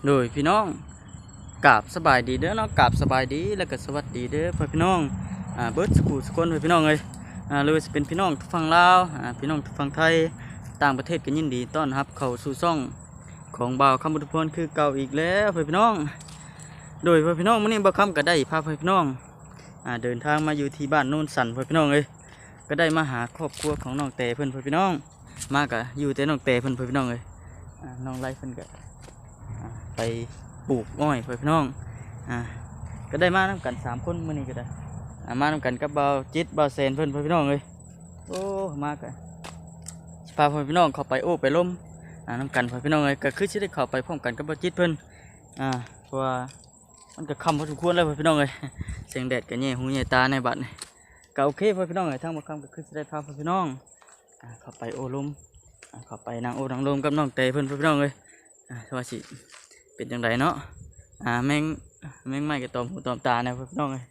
โดยพี่น้องกราบสบายดีเด้อเนาะกราบสบายดีแล้วก็สวัสดีเด้อพ่อพี่น้องเบิร์ดสกูสกลพี่น้องเลยหรือว่าจะเป็นพี่น้องทุกฝั่งลาวพี่น้องทุกฝั่งไทยต่างประเทศก็ยินดีต้อนรับเข้าสู่ช่องของบ่าวคำบุตรพลคือเก่าอีกแล้วพ่อพี่น้องโดยพ่อพี่น้องมื้อนี้บ่าวคำก็ได้พาพ่อพี่น้องเดินทางมาอยู่ที่บ้านโน่นสันพ่อพี่น้องเลยก็ได้มาหาครอบครัวของน้องเตเพิ่นพ่อพี่น้องมากะอยู่แต่น้องเตเพิ่นพ่อพี่น้องเลยน้องไล่เพิ่นก็ไปปลูกอ้อยพ่อพี่น้องก็ได้มานำกัน3คนมื้อนี้ก็ได้มานำกันกับบ่าวจิตบ่าวแสนเพิ่นพ่อพี่น้องเลยโอ้มากะพาพ่อพี่น้องเข้าไปโอ้ไปล้มนำกันพ่อพี่น้องเลยก็คือสิได้เข้าไปพร้อมกันกับบ่าวจิตเพิ่นเพราะว่ามันก็ค่ำพอสมควรแล้วพ่อพี่น้องเลยเสียงแดดก็แย่หูแย่ตาในบัดนี่ก็โอเคพ่อพี่น้องเลยทั้งบ่ค่ำก็คือสิได้พาพ่อพี่น้องเข้าไปโอ้ล้มเข้าไปนั่งโอ้นั่งลมกับน้องเตเพิ่นพ่อพี่น้องเลยว่าสิเป็นจังไดเนาะแม่งไม่ก็ตอมหูตอมตาเนี่ยพี่น้องเลย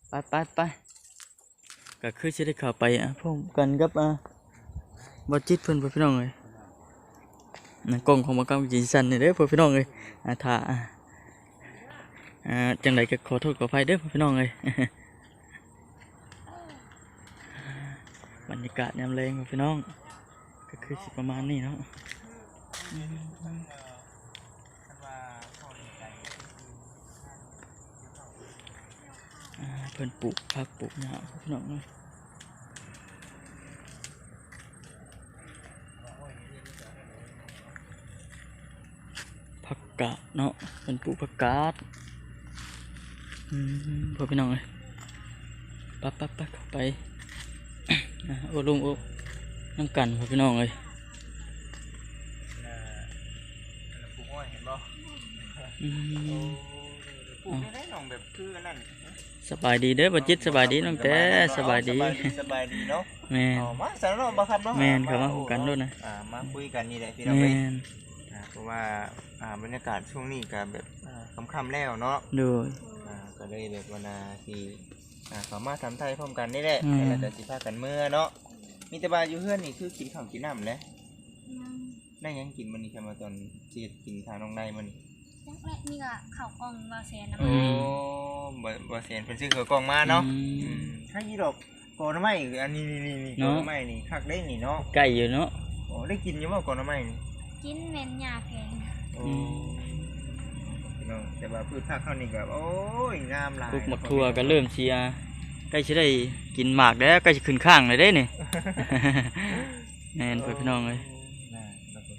ไปก็คือจะได้เข้าไปพร้อมกันกับบอจิตเพิ่นพี่น้องเลยกล้องของบางกำจีสันเนี่ยเด้อพี่น้องเลยถ้าจังไดก็ขอโทษขออภัยเด้อพี่น้องเลยบรรยากาศยามแรงพี่น้องก็คือสิประมาณนี้เนาะเพิ่นปลูกผักปลูกหญ้าพี่น้องเลยผักกาดเนาะเพิ่นปลูกผักกาดพอพี่น้องเลยปั๊บเข้าไปโอ้ลุงโอ้น้ำกันพอพี่น้องเลยปลูกอ้อยเห็นบ่ปลูกได้น้องแบบคืออันนั้นสบายดีเด้อบ่จิตสบายดีน้องแต่สบายดีเนาะแม่นมาสารเนาะบ่ครับเนาะแม่นครับมาคุยกันด้วยนะมาคุยกันนี่แหละพี่น้องเอ้ยเพราะว่าบรรยากาศช่วงนี้ก็แบบค่ำๆแล้วเนาะดูก็เลยแบบวันที่เขามาทำไทยพร้อมกันนี่แหละแล้วก็สิพากันเมื่อเนาะมีแต่บาอยู่เฮือนนี่คือกินข้าวกินน้ำแหละได้ยังกินมื้อนี้ครับมาตอนสิกินทางน้องในมื้อนี้จักแรกนี่ก็ข้าวกล่องบ่แสนนะบ่แสนเพิ่นซื้อข้าวกล่องมาเนาะถ้ายี่ดอกกอนไม้อันนี้กอนไม้นี่คักได้นี่เนาะไก่อยู่เนาะโอ้ได้กินอยู่บ่กอนไม้นี่กินแม่นหญ้าแพงเนาะแต่ว่าพืชผักเฮานี่ก็โอ้ยงามหลายปลูกหมักทั่วก็เริ่มเชียใกล้สิได้กินหมากแล้วใกล้สิขึ้นข้างเลยเด้นี่แม่นพี่น้องเอ้ย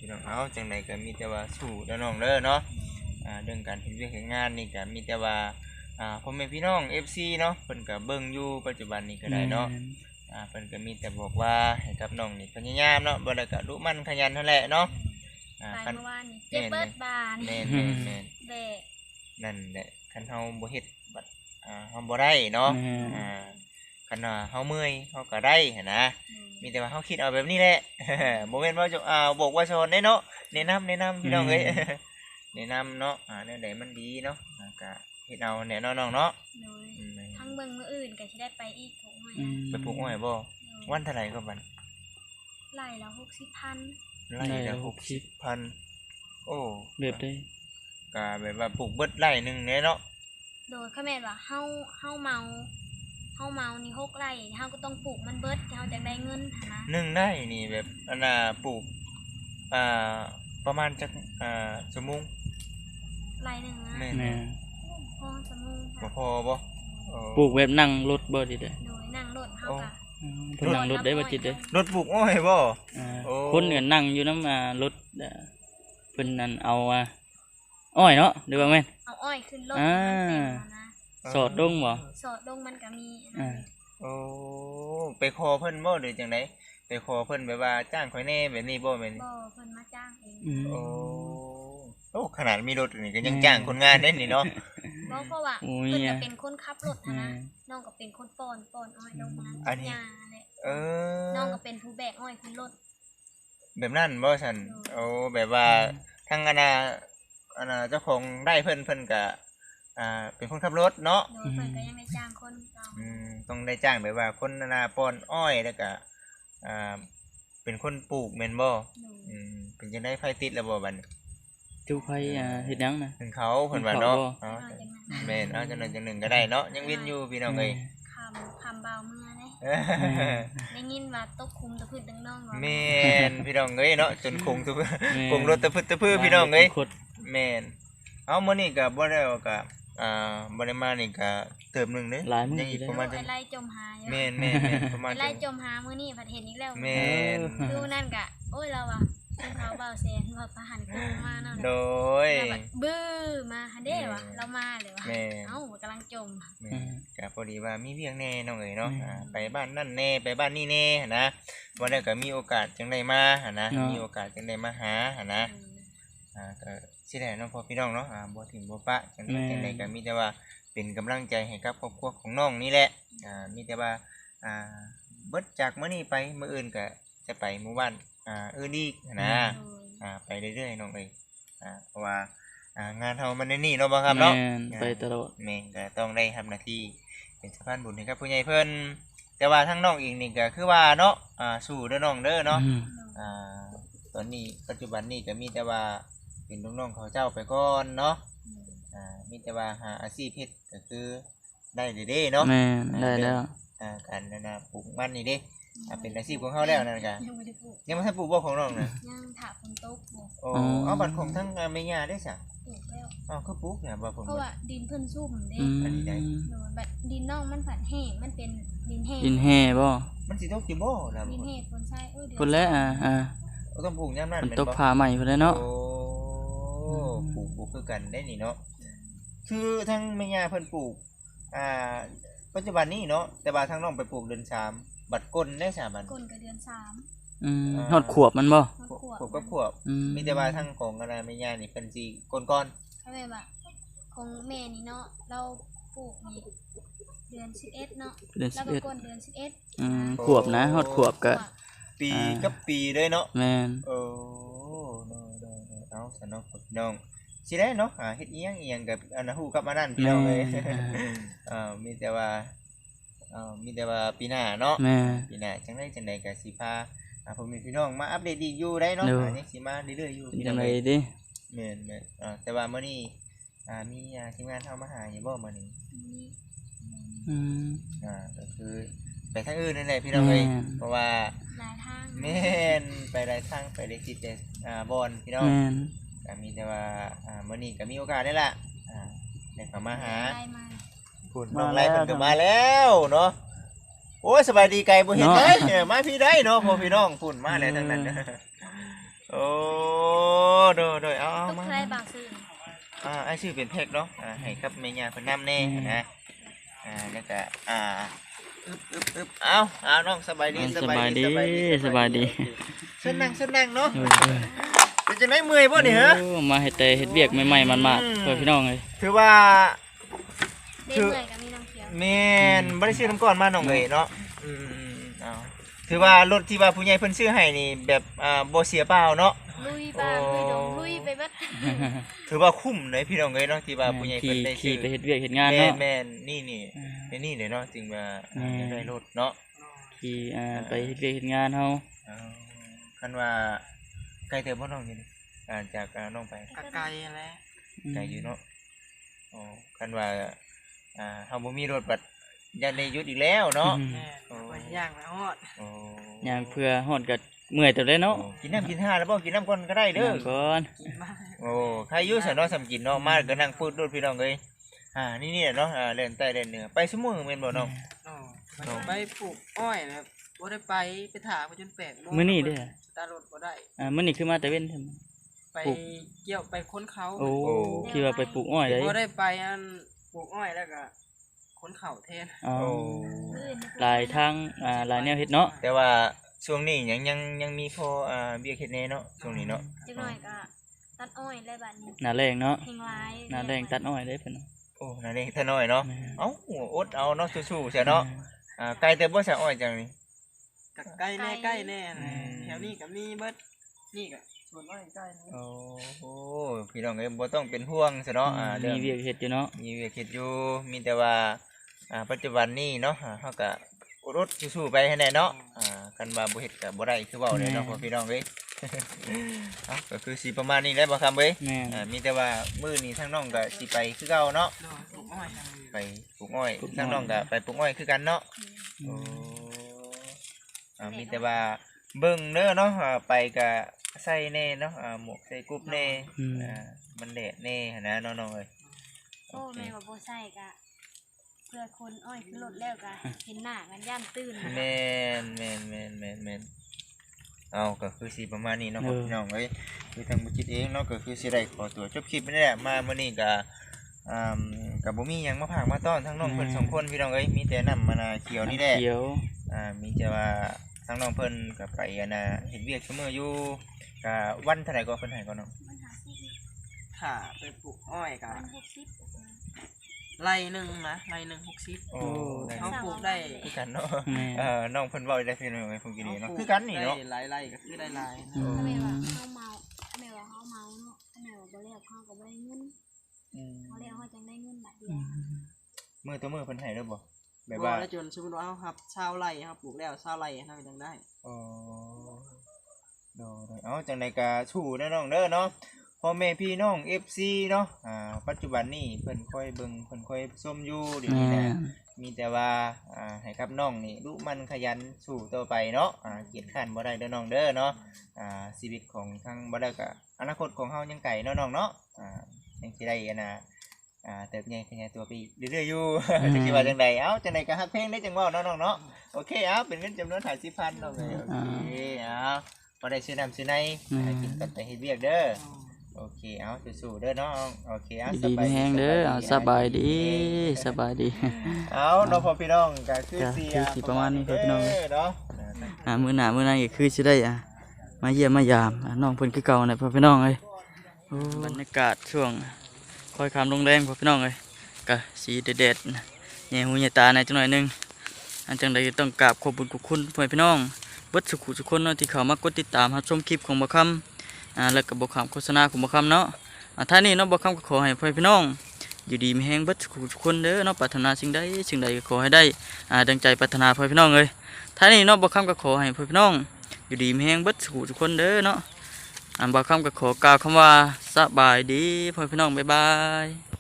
พี่น้องเอาจังได๋ก็มีแต่ว่าสู้เด้อน้องเด้อเนาะเรื่องการเฮ็ดเวียกเฮ็ดงานนี่ก็มีแต่ว่าพ่อแม่พี่น้อง FC เนาะเพิ่นก็เบิ่งอยู่ปัจจุบันนี้ก็ได้เนาะเพิ่นก็มีแต่บอกว่าให้กับน้องนี่พยายามเนาะบ่ได้ก็ลุมันขยันนั่นแหละเนาะคันเมื่อวานนี่เจ็บเบิดบานแม่นแบกนั่นแหละคันเฮาบ่เฮ็ดบัดเฮาบ่ได้เนาะคันเฮาเมื่อยเฮาก็ได้หั่นนะมีแต่ว่าเฮาคิดเอาแบบนี้แหละบ่แม่นว่าจะบอกว่าสอนได้เนาะแนะนำพี่น้องเอ้ยแนะนำเนาะแนวใดมันดีเนาะก็เฮ็ดเอาแน่น้องเนาะทั้งเบิ่งมื้ออื่นก็สิได้ไปอีกถูกมั้ยไปปลูกอ้อยบ่วันเท่าไหร่ก็บัดไร่ละ60,000ไร่ละ60,000โอ้แบบได้ก็แบบว่าปลูกเบิดไร่นึงแน่เนาะโดยเขาแม่นว่าเฮาเมานี่6ไร่เฮาก็ต้องปลูกมันเบิดเฮาจังได้เงินหั่นนะ1ไร่นี่แบบอันน่ะปลูกประมาณจักชั่วโมงไร่นึงนะแม่พอชั่วโมงบ่พอบ่ปลูกแบบนั่งรถบ่ดิเด้โดยนั่งรถเฮาก็เพิ่นนั่งรถได้บ่จิตเด้รถปลูกอ้อยบ่คนก็นั่งอยู่นำรถเพิ่นนั่นเอาอ้อยเนาะหรือว่าแม่นเอาอ้อยขึ้นรถสอดดงบ่สอดดงมันก็มีโอ้ไปขอเพิ่นบ่หรือจังได๋ไปขอเพิ่นแบบว่าจ้างข่อยแน่แบบนี้บ่แม่นบ่เพิ่นมาจ้างเองโอ้ขนาดมีรถนี่ก็ยังจ้างคนงานได้นี่เนาะบ่เพราะว่าเพิ่นก็เป็นคนขับรถนะน้องก็เป็นคนป้อนอ้อยลงนั้นหญ้าแหละน้องก็เป็นผู้แบกอ้อยขึ้นรถแบบนั้นบ่ซั่นโอ้แบบว่าทางเจ้าของได้เพิ่นก็เป็นคนขับรถเนาะเพิ่นก็ยังได้จ้างคนต้องได้จ้างแบบว่าคนป้อนอ้อยแล้วก็เป็นคนปลูกแม่นบ่เป็นจังได๋ไฟติดแล้วบ่บัดนี้ จุไผเฮ็ดหยังนะ ถึงเขาเพิ่นว่าเนาะ ถึงเขาบ่ เนาะ เอาจังนั้น แม่นเอาจังนั้นจังหนึงก็ได้เนาะยังเว้นอยู่พี่น้องเอ้ย คำเบาเมื่อเด้ เออ ได้ยินว่าตกคุมตะพื้นดังน้องว่า แม่นพี่น้องเอ้ยเนาะจนคงทุกคงรถตะพึดตะพื้พี่น้องเอ้ย คด แม่นเอามื้อนี้ก็บ่ได้ว่าก็บ่ได้มานี่ก็เติมหนึงเด้ หลายมื้อ ยังอีก อยู่ ประ เด้ มาณ ไอ้ไล่จมหาอยู่ แม่นประมาณ ไอ้ไล่จมหามื้อนี้ผัดเห็นอีกแล้ว แม่น ดูนั่นกะโอ้ยเราอ่ะเป็นเขาเบาแสนว่าประหันกุมาเนาะ โดย แล้วแบบบื้อมาฮันเด้วะเรามาเลยวะ แม่ เอ้ากำลังจม แม่ก็พอดีว่ามีเวียงแน่น้องเอ๋ยเนาะไปบ้านนั่นแน่ไปบ้านนี่แน่หั่นนะวันนี้ก็มีโอกาสจังได้มาหั่นนะมีโอกาสจังได้มาหาหั่นนะก็สิได้เนาะพ่อพี่น้องเนาะบ่ถิ่มบ่ปะจังไดก็มีแต่ว่าเป็นกำลังใจให้กับครอบครัวของน้องนี่แหละมีแต่ว่าเบิดจากมื้อนี้ไปมื้ออื่นก็จะไปหมู่บ้านอื่นอีกหั่นนะไปเรื่อยๆน้องเอ๋ยเพราะว่างานเฮามันในนี่เนาะบ่ครับเนาะ แม่นไปตลอด แม่นก็ต้องได้ทำหน้าที่เป็นสะพานบุญให้กับผู้ใหญ่เพิ่นแต่ว่าทั้งน้องเองนี่ก็คือว่าเนาะสู้เด้อน้องเด้อเนาะตอนนี้ปัจจุบันนี้ก็มีแต่ว่าเป็นลูกน้องเขาเจ้าไปก่อนเนาะมีแต่ว่าหาอาชีพเฮ็ดก็คือได้เด้เนาะ แม่นได้แล้ว การนั่นน่ะปลูกมันนี่เด้เป็นอาชีพของเฮาแล้วนั่นก็ ยังไม่ได้ปลูก ยังบ่ทันปลูกบ่ของน้องน่ะ ยังถาคนตกปลูก โอ้เอาบัตรของทั้งแม่ย่าได้ซะ ปลูกแล้ว คือปลูกเนี่ยบ่ผม เพราะว่าดินเพิ่นซุ่มเด้ อันนี้ได้ โดนแบบดินน้องมันผัดแห้งมันเป็นดินแห้ง ดินแห่บ่ มันสิตกจิบ่ล่ะ ดินแห้งคนใช้เดือน พุ่นแล้วต้องปลูกยามนั้น มัน แม่น ตก บ่ ผาใหม่พุ่นแล้วเนาะ โอ้ปลูกคือกันได้นี่เนาะคือทั้งแม่ย่าเพิ่นปลูกปัจจุบันนี้เนาะแต่ว่าทั้งน้องไปปลูกเดือน3บัดก้นได้3บัด ก้นกับเดือน3 ฮอดขวบมันบ่ มันขวบ ขวบกับขวบมีแต่ว่าทั้งของอะไรแม่ย่านี่เพิ่นสิก้นก่อน ถ้าแบบว่าของแม่นี่เนาะเราปลูกนี่เดือน11เนาะ เดือน แล้วก็ก้นเดือน11 ขวบนะฮอดขวบก็ ปีกับปีเลยเนาะ แม่น โอ้เอาซะเนาะพี่น้องสิได้เนาะเฮ็ดอีหยังกับอันนั้นฮู้กับอันนั้นพี่น้องเอ้ยมีแต่ว่าปีหน้าเนาะ แม่ ปีหน้าจังไดก็สิพาผมมีพี่น้องมาอัปเดตอีกอยู่ได้เนาะยังสิมาเรื่อยๆอยู่ เป็นจังไดดิ แม่นแต่ว่ามื้อนี้มีทีมงานเฮามาหาอยู่บ่มื้อนี้ ก็คือไปทางอื่นนั่นแหละพี่น้องเอ้ยเพราะว่า หลายทาง แม่นไปหลายทางไปได้คิดแต่บอนพี่น้อง แม่น ก็มีแต่ว่ามื้อนี้ก็มีโอกาสได้ล่ะได้เข้ามาหา ได้มา คุณน้องไล่เพิ่นก็มาแล้วเนาะโอ้ยสบายดีไกลบ่เห็นได้มาพี่ได้เนาะพ่อพี่น้องพุ่นมาแล้วทั้งนั้นโอ้โดยเอา ทุก มา ใครบางซื่อ ไอ้ชื่อเป็นเพกเนาะให้กับแม่ย่าเพิ่นนำแน่นะแล้วก็อึบเอาน้องสบายดี สบายดีสบายดี เส้นนั่งเนาะเป็นจังได๋เมื่อยบ่นี่ฮะ มาเฮ็ดแต่เฮ็ดเวียกใหม่ๆมันมาเพื่อพี่น้องเลย ถือว่า เล่นเลยกับมีน้ำเขียว แม่นบ่ได้ซื้อน้ำก่อนมาน้องเอ้ยเนาะเอาถือว่ารถที่ว่าผู้ใหญ่เพิ่นซื้อให้นี่แบบบ่เสียเปล่าเนาะ ลุยบ้านลุยดงลุยไปเบัด ถือว่าคุ้มเลยพี่น้องเอ้ยเนาะที่ว่าผู้ใหญ่เพิ่นได้ซื้ ขี่ อ ไปเฮ็ดเวียกเฮ็ดงานเนาะ แม่นนี่เลยเนาะจริงว่าได้รถเนาะ ขี่ไปเฮ็ดเวียกเฮ็ดงานเฮา คันว่าไกลเติบบ่น้องนี่จากน้องไป ไกลแหละ ไกลอยู่เนาะอ๋อคันว่าเฮาบ่มีรถบัดยันได้หยุดอีกแล้วเนาะ แม่ไปย่างไปฮอด โอ้ ย่างเพื่อฮอดก็เมื่อยตัวเลยเนาะ กินน้ำกินท่าแล้วบ่กินน้ำก่อนก็ได้เด้อ น้ำก่อน กินมาก โอ้ใครอยู่ซะเนาะสำกินเนาะมาก็นั่งพูดด้วยพี่น้องเอ้ยนี่แหละเนาะเล่นใต้เล่นเหนือไปซุมื้อแม่นบ่น้อง ไปปลูกอ้อยนะครับบ่ได้ไปถาไปจน8 โมง มื้อนี้เด้อ สตาร์ทรถบ่ได้ มื้อนี้คือมาแต่เว้นใช่มั้ย ไปเกี่ยวไปค้นเขา โอ้คิดว่าไปปลูกอ้อยได้ บ่ได้ไปอันปลูกอ้อยแล้วก็ค้นเข่าแทน อ๋อ โอ้ หลายทางหลายแนวเฮ็ดเนาะ แต่ว่าช่วงนี้ยังมีพอเบี้ยเฮ็ดแน่เนาะช่วงนี้เนาะ จักหน่อยก็ตัดอ้อยได้บัดนี้ หน้าแรงเนาะ แหงร้าย หน้าแรงตัดอ้อยได้เพิ่น โอ้นั่นเองถ้าน้อยเนาะ แม่ เอ้าอดเอาเนาะสู้ๆซะเนาะไกลแต่บ่ซะอ้อยจังนี่ ก็ใกล้แน่นะแถวนี้ก็มีเบิดนี่ก็สวนอ้อยใกล้นะ โอ้โหพี่น้องเอ้ยบ่ต้องเป็นห่วงซะเนาะเรื่อง มีเวียกเฮ็ดอยู่เนาะ มีเวียกเฮ็ดอยู่มีแต่ว่าปัจจุบันนี้เนาะเฮาก็อดสู้ๆไปให้แน่เนาะคันว่าบ่เฮ็ดก็บ่ได้คือเว้าเลยเนาะพ่อพี่น้องเอ้ย เอ้าก็คือสิประมาณนี้แหละบ่คำเว้ย แม่น มีแต่ว่ามื้อนี้ทางน้องก็สิไปคือเก่าเนาะ โดยปลูกอ้อยทางนี้ ไปปลูกอ้อยทางน้องก็ไปปลูกอ้อยคือกันเนาะโอ้มีแต่ว่าเบิ่งเด้อเนาะไปก็ใส่แน่เนาะหมวกใส่กรุ๊บแน่มันแดดแน่หั้นนะน้องๆเอ้ย โอ้แม่ว่าบ่ใส่กะเพื่อคนอ้อยขึ้นรถแล้วกะเห็นหน้ากันย่านตื่น แม่นเอาก็คือสิประมาณนี้เนาะพี่น้องเอ้ยคือทางบุจิตเองเนาะก็คือสิได้ขอตัวจบคลิปนี่แหละมามื้อนี้ก็ก็บ่มีหยังมาพากมาต้อนทั้งน้องเพิ่นสองคนพี่น้องเอ้ยมีแต่น้ำมะนาวเขียวนี่แหละ เขียว มีแต่ว่าทั้งน้องเพิ่นก็ไปเฮ็ดเวียกซุมื้ออยู่ก็วันเท่าไหร่ก็เพิ่นให้ก็น้อง มันหาสิ ถ้าไปปลูกอ้อยกัน มัน60 ไร่หนึ่งนะไร่หนึ่ง60 โอ้ได้ เขาปลูกได้ คือกันเนาะ แม่น น้องเพิ่นเว้าได้พี่น้องเอ้ยผมกินดีเนาะคือกันนี่เนาะ หลายไร่ก็คือได้หลายนะ ถ้าแม่ว่าเฮาเมาถ้าแม่ว่าเฮาเมาเนาะถ้าแม่ว่าบ่แล้วเฮาก็บ่ได้เงินเฮาแล้วเฮาจังได้เงินบาทเดียว มื้อต่อมื้อเพิ่นให้เด้อบ่แบบ บ่ ว่า ได้จนสมมุติว่าเฮาครับชาวไร่ครับปลูกแล้วชาวไร่น่าจะได้ อ๋อโดยเอาจังได๋ก็สู้เด้อน้องเด้อเนาะพ่อแม่พี่น้อง FC เนาะปัจจุบันนี้เพิ่นค่อยเบิ่งเพิ่นค่อยชมอยู่เดี๋ยว แม่ นี้นะ น มีแต่ว่าให้กับน้องนี่ดุมันขยันสู้ต่อไปเนาะเกียรติขันบ่ได้เด้อน้องเด้อเนาะชีวิตของทางบ่ได้ก็อนาคตของเฮายังไกลเนาะน้องเนาะยังสิได้เติบใหญ่ขยายตัวไปเรื่อยๆอยู่ จังสิว่าจังไดเอ้าจังไดก็ฮักเพลงได้จังเว้าเนาะน้องเนาะโอเคเป็นเงินจำนวน50,000น้องเอ้ยโอเคบ่ได้ซื้อน้ำซื้อในให้กินกันแต่เฮ็ดเวียกเด้อโอเคเอาสู้ๆเด้อน้องโอเคส ดี บาย แห้งเด้อสบายดีสบายดี เอาเนาะพ่อพี่น้องก็คือ จ้ะ สิ คือสิประมาณนี้ครับพี่น้อง เนาะ มื้อหน้าก็คือสิได้มาเยี่ยมมายามน้องเพิ่นคือเก่าน่ะพ่อพี่น้องเอ้ยโอ้บรรยากาศช่วงค่อยคำลงแรงพ่อพี่น้องเอ้ยก็สีเด็ดๆแย่หูแย่ตาในจังหน่อยหนึงอันจังใดก็ต้องกราบขอบคุณคุณพ่อพี่น้องเบิดสุขุทุกคนเนาะที่เข้ามากดติดตามรับชมคลิปของบ่คำแล้วก็บ่คำโฆษณาของบ่คำเนาะท่านี้เนาะบ่คำก็ขอให้พ่อพี่น้องอยู่ดีมีแฮงเบิดสุขุทุกคนเด้อเนาะปรารถนาสิ่งใดก็ขอให้ได้ดังใจปรารถนาพ่อพี่น้องเอ้ยท่านี้เนาะบ่คำก็ขอให้พ่อพี่น้องอยู่ดีมีแฮงเบิดสุขุทุกคนเด้อเนาะบ่คำก็ขอกล่าวคำว่าสบายดีพ่อพี่น้องบ๊ายบาย